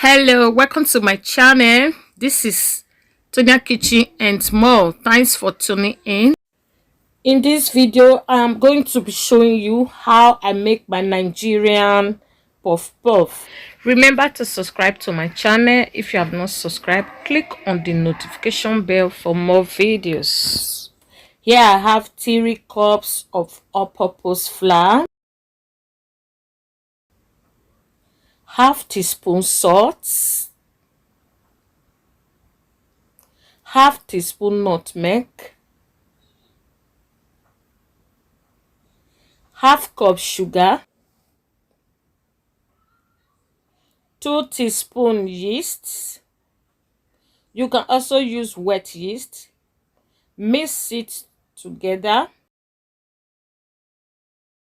Hello, welcome to my channel. This is Tonia Kitchen and more. Thanks for tuning in. In this video, I'm going to be showing you how I make my Nigerian puff puff. Remember to subscribe to my channel. If you have not subscribed, click on the notification bell for more videos. Here I have 3 cups of all-purpose flour, half teaspoon salt, half teaspoon nutmeg, half cup sugar, 2 teaspoon yeast. You can also use wet yeast. Mix it together.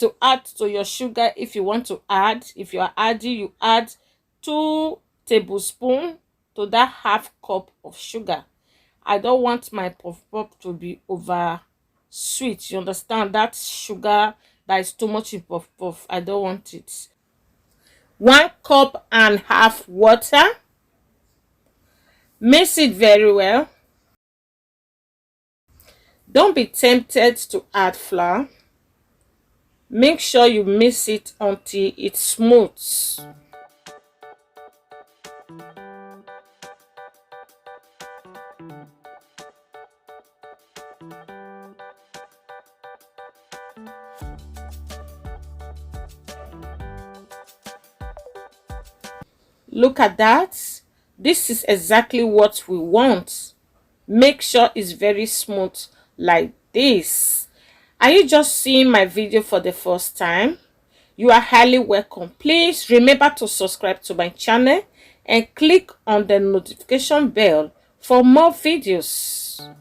To add to your sugar, if you want to add, if you are adding, you add 2 tablespoons to that half cup of sugar. I don't want my puff puff to be over sweet. You understand? That sugar that is too much in puff puff, I don't want it. 1.5 cups water. Mix it very well. Don't be tempted to add flour. Make sure you mix it until it's smooth. Look at that. This is exactly what we want. Make sure it's very smooth like this. Are you just seeing my video for the first time? You are highly welcome. Please remember to subscribe to my channel and click on the notification bell for more videos.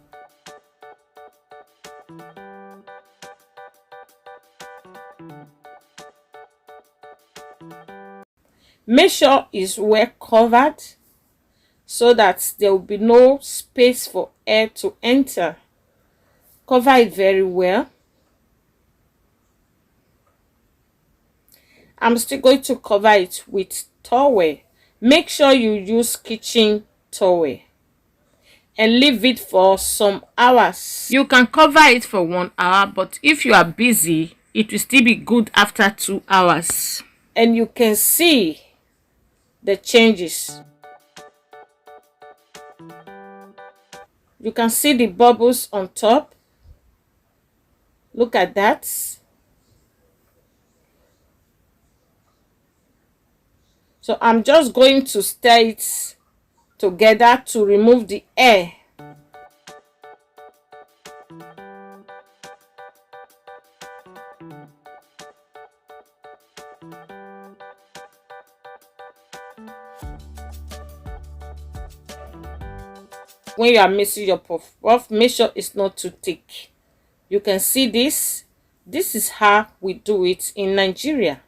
Make sure it's well covered so that there will be no space for air to enter. Cover it very well. I'm still going to cover it with towel. Make sure you use kitchen towel and leave it for some hours. You can cover it for 1 hour, but if you are busy, it will still be good after 2 hours. And you can see the changes. You can see the bubbles on top. Look at that. So I'm just going to stir it together to remove the air. When you are mixing your puff puff, make sure it's not too thick. You can see this. This is how we do it in Nigeria.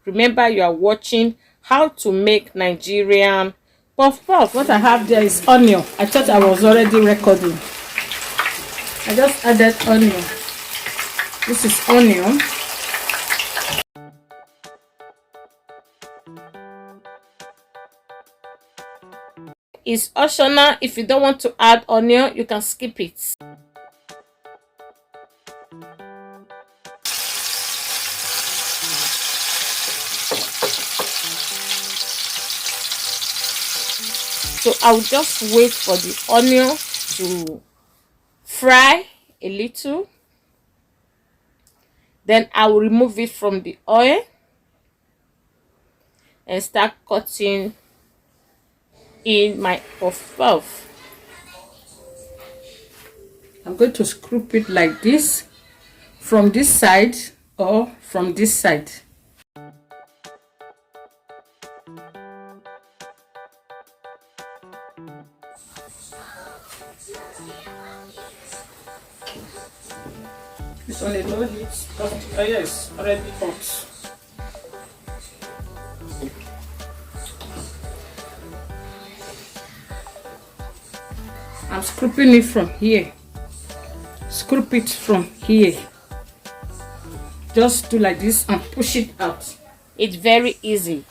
Remember, you are watching how to make Nigerian puff puff. What I have there is onion. I thought I was already recording. I just added onion. This is onion. It's optional. If you don't want to add onion, you can skip it. So I'll just wait for the onion to fry a little. Then I will remove it from the oil and start cutting in my puff puff. I'm going to scoop it like this, from this side or from this side. It's on a low heat, but yes, already hot. I'm scooping it from here. Scoop it from here. Just do like this and push it out. It's very easy.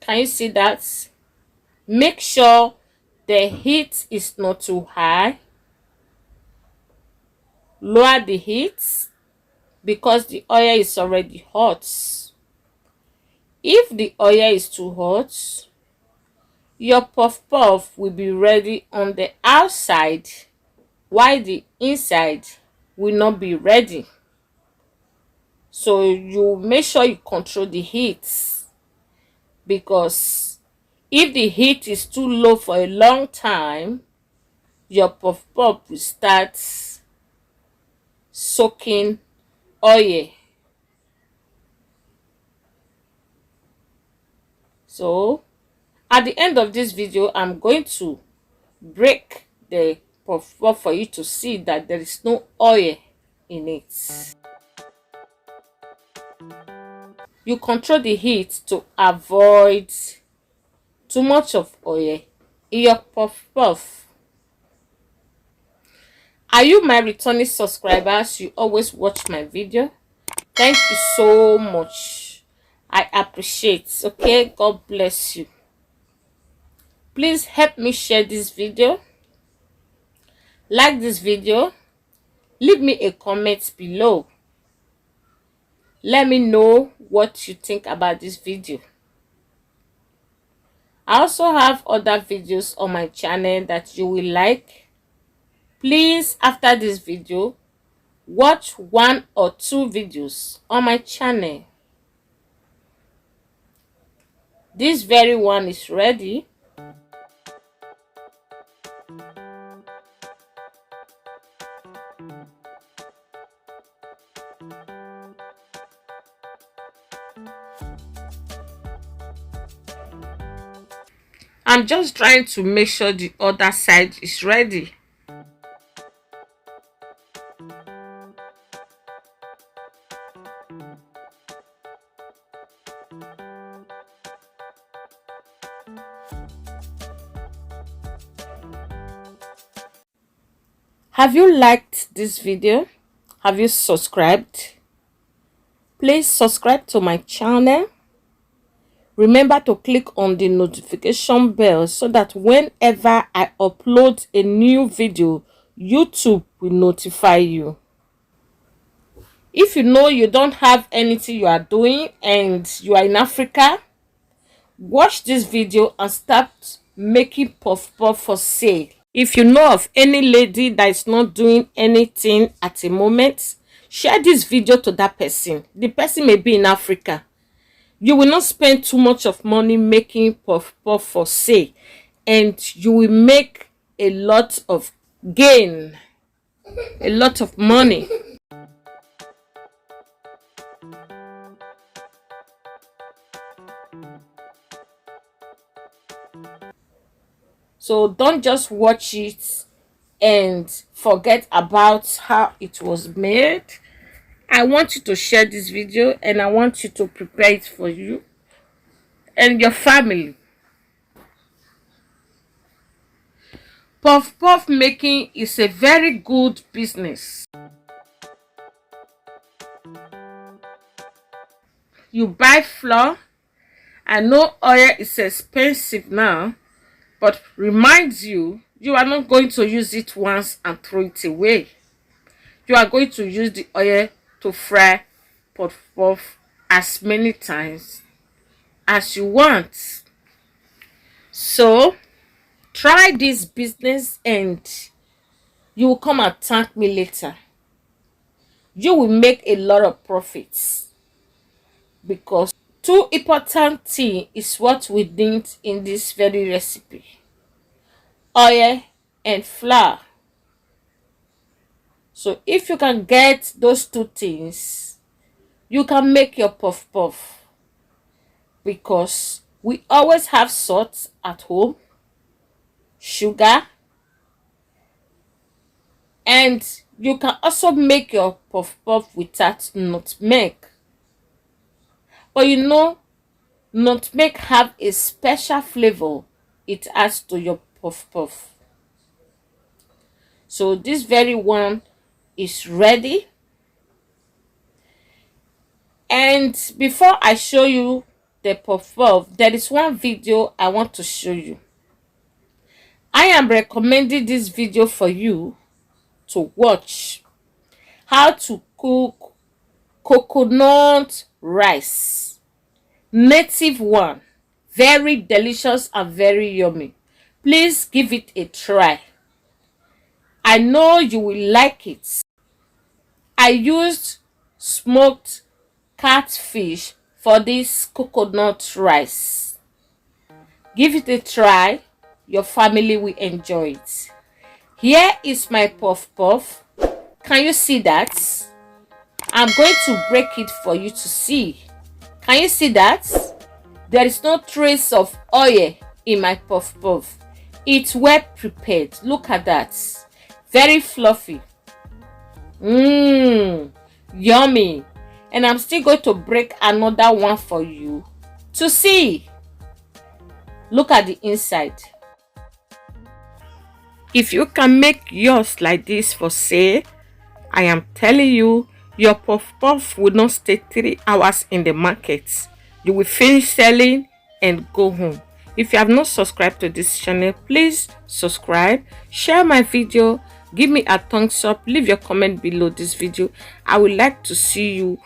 Can you see that? Make sure the heat is not too high. Lower the heat because the oil is already hot. If the oil is too hot, your puff puff will be ready on the outside while the inside will not be ready. So you make sure you control the heat, because if the heat is too low for a long time, your puff puff will start soaking oil. So at the end of this video, I'm going to break the puff puff for you to see that there is no oil in it. You control the heat to avoid too much of oil in your puff puff. Are you my returning subscribers? You always watch my video. Thank you so much. I appreciate. Okay, God bless you. Please help me share this video. Like this video. Leave me a comment below. Let me know what you think about this video. I also have other videos on my channel that you will like. Please, after this video, watch 1 or 2 videos on my channel. This very one is ready. I'm just trying to make sure the other side is ready. Have you liked this video? Have you subscribed? Please subscribe to my channel. Remember to click on the notification bell so that whenever I upload a new video, YouTube will notify you. If you know you don't have anything you are doing and you are in Africa, watch this video and start making puff puff for sale. If you know of any lady that is not doing anything at the moment, share this video to that person. The person may be in Africa. You will not spend too much of money making puff puff for sale, and you will make a lot of gain, a lot of money. So don't just watch it and forget about how it was made. I want you to share this video and I want you to prepare it for you and your family. Puff puff making is a very good business. You buy flour. I know oil is expensive now, but reminds you, you are not going to use it once and throw it away. You are going to use the oil to fry puff puff as many times as you want. So try this business and you will come and thank me later. You will make a lot of profits, because 2 important things is what we need in this very recipe: oil and flour. So if you can get those 2 things, you can make your puff puff, because we always have salt at home, sugar, and you can also make your puff puff without nutmeg. But you know, nutmeg have a special flavor it adds to your puff puff. So this very one is ready. And before I show you the puff puff, there is one video I want to show you. I am recommending this video for you to watch. How to cook coconut rice. Native one. Very delicious and very yummy. Please give it a try. I know you will like it. I used smoked catfish for this coconut rice. Give it a try. Your family will enjoy it. Here is my puff puff. Can you see that? I'm going to break it for you to see. Can you see that? There is no trace of oil in my puff puff. It's well prepared. Look at that. Very fluffy. Yummy. And I'm still going to break another one for you to see. Look at the inside. If you can make yours like this for sale, I am telling you, your puff puff will not stay 3 hours in the market. You will finish selling and go home. If you have not subscribed to this channel, please subscribe, share my video, give me a thumbs up, leave your comment below this video. I would like to see you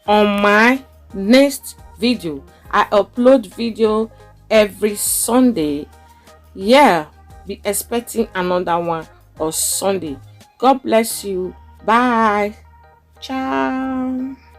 on my next video. I upload video every Sunday. Yeah, be expecting another one on Sunday. God bless you. Bye. Ciao.